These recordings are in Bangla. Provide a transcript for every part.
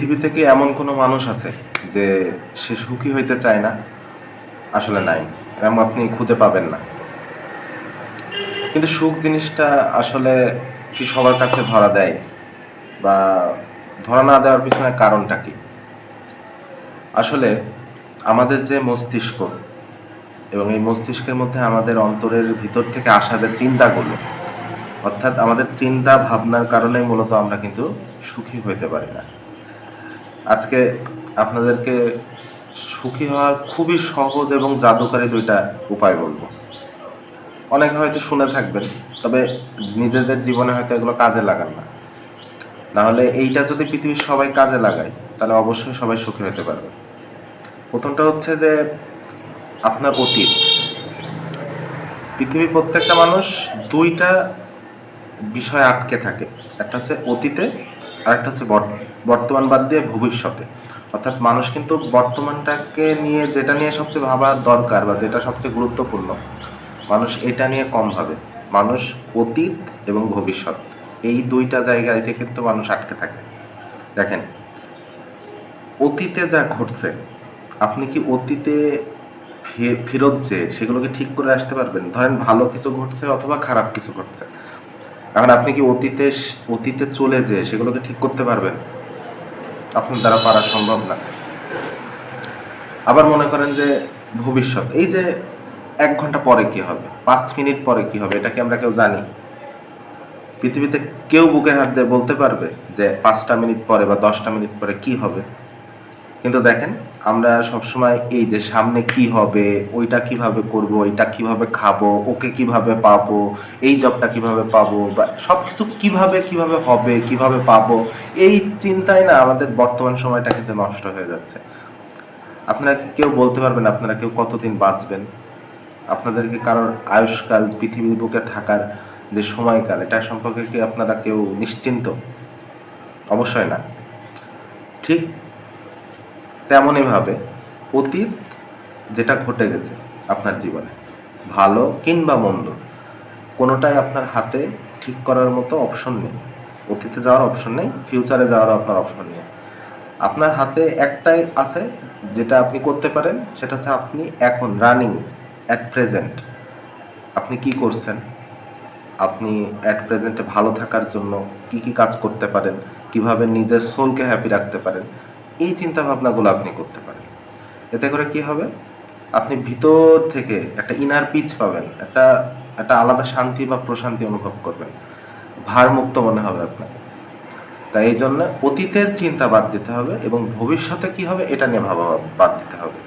পৃথিবীতে কি এমন কোনো মানুষ আছে যে সে সুখী হইতে চায় না? আসলে নাই। এরকম আপনি খুঁজে পাবেন না। কিন্তু সুখ জিনিসটা আসলে কি সবার কাছে ধরা দেয়? বা ধরা না দেওয়ার পিছনে কারণটা কি? আসলে আমাদের যে মস্তিষ্ক এবং এই মস্তিষ্কের মধ্যে আমাদের অন্তরের ভিতর থেকে আসা যে চিন্তাগুলো, অর্থাৎ আমাদের চিন্তা ভাবনার কারণেই মূলত আমরা কিন্তু সুখী হইতে পারি না। আজকে আপনাদেরকে সুখী হওয়ার খুবই সহজ এবং জাদুকারী ২ টা উপায় বলবো। অনেকে হয়তো শুনে থাকবেন, তবে নিজেদের জীবনে হয়তো এগুলো কাজে লাগান না। নাহলে এইটা যদি পৃথিবীর সবাই কাজে লাগায়, তাহলে অবশ্যই সবাই সুখী হতে পারবে। ১ম টা হচ্ছে যে আপনার অতীত। পৃথিবীর প্রত্যেকটা মানুষ ২ টা বিষয়ে আটকে থাকে। একটা হচ্ছে অতীতে, আরেকটা হচ্ছে বর্তমান বাদ দিয়ে ভবিষ্যতে। অর্থাৎ মানুষ কিন্তু বর্তমানটাকে নিয়ে যেটা নিয়ে সবচেয়ে ভাবা দরকার বা যেটা সবচেয়ে গুরুত্বপূর্ণ, মানুষ এটা নিয়ে কম ভাবে। মানুষ অতীত এবং ভবিষ্যৎ এই ২ টা জায়গায় থেকে কিন্তু মানুষ আটকে থাকে। দেখেন, অতীতে যা ঘটছে, আপনি কি অতীতে ফেরত যেয়ে সেগুলোকে ঠিক করে আসতে পারবেন? ধরেন ভালো কিছু ঘটছে অথবা খারাপ কিছু ঘটছে। এখন আপনি কি অতীতে চলে যেয়ে সেগুলোকে ঠিক করতে পারবেন? আপনার দ্বারা পারা সম্ভব না। আবার মনে করেন যে ভবিষ্যৎ, এই যে ১ ঘন্টা পরে কি হবে, ৫ মিনিট পরে কি হবে, এটা কি আমরা কেউ জানি? পৃথিবীতে কেউ বুকে হাত দিয়ে বলতে পারবে যে ৫টা মিনিট পরে বা ১০টা মিনিট পরে কি হবে? কিন্তু দেখেন, আমরা সবসময় এই যে সামনে কি হবে, ওইটা কিভাবে করব, এটা কিভাবে খাবো, ওকে কিভাবে পাবো, এই জবটা কিভাবে পাবো বা সবকিছু কিভাবে হবে, কিভাবে পাবো, এই চিন্তায় না আমাদের বর্তমান সময়টা কিন্তু নষ্ট হয়ে যাচ্ছে। আপনারা কেউ বলতে পারবেন আপনারা কেউ কতদিন বাঁচবেন? আপনাদের কি কারোর আয়ুষ্কাল, পৃথিবীর বুকে থাকার যে সময়কাল, এটা সম্পর্কে কি আপনারা কেউ নিশ্চিন্ত? অবশ্যই না। ঠিক তেমনই ভাবে অতীত যেটা ঘটে গেছে আপনার জীবনে, ভালো কিংবা মন্দ, কোনোটাই আপনার হাতে ঠিক করার মতো অপশন নেই। অতীতে যাওয়ার অপশন নেই, ফিউচারে যাওয়ারও আপনার অপশন নেই। আপনার হাতে একটাই আছে, যেটা আপনি করতে পারেন, সেটা হচ্ছে আপনি এখন রানিং, অ্যাট প্রেজেন্ট আপনি কি করছেন, আপনি অ্যাট প্রেজেন্টে ভালো থাকার জন্য কি কাজ করতে পারেন, কিভাবে নিজের সোলকে হ্যাপি রাখতে পারেন, এই চিন্তা ভাবনাগুলো আপনি করতে পারেন। এতে করে কি হবে, আপনি ভিতর থেকে একটা ইনার পিচ পাবেন, একটা একটা আলাদা শান্তি বা প্রশান্তি অনুভব করবেন, ভারমুক্ত মনে হবে আপনার। তাই এই জন্য অতীতের চিন্তা বাদ দিতে হবে এবং ভবিষ্যতে কি হবে এটা নিয়ে ভাবা বাদ দিতে হবে।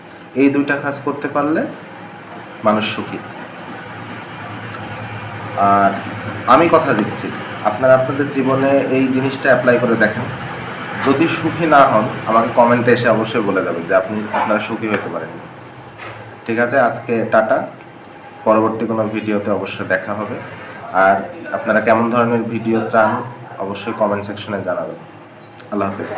এই ২ টা কাজ করতে পারলে মানুষ সুখী। আর আমি কথা দিচ্ছি, আপনারা আপনাদের জীবনে এই জিনিসটা অ্যাপ্লাই করে দেখেন। যদি সুখী না হন, আমাকে কমেন্টে এসে অবশ্যই বলে দেবেন যে আপনারা সুখী হতে পারেননি। ঠিক আছে, আজকে টাটা। পরবর্তী কোনো ভিডিওতে অবশ্যই দেখা হবে। আর আপনারা কেমন ধরনের ভিডিও চান অবশ্যই কমেন্ট সেকশনে জানাবেন। আল্লাহ হাফেজ।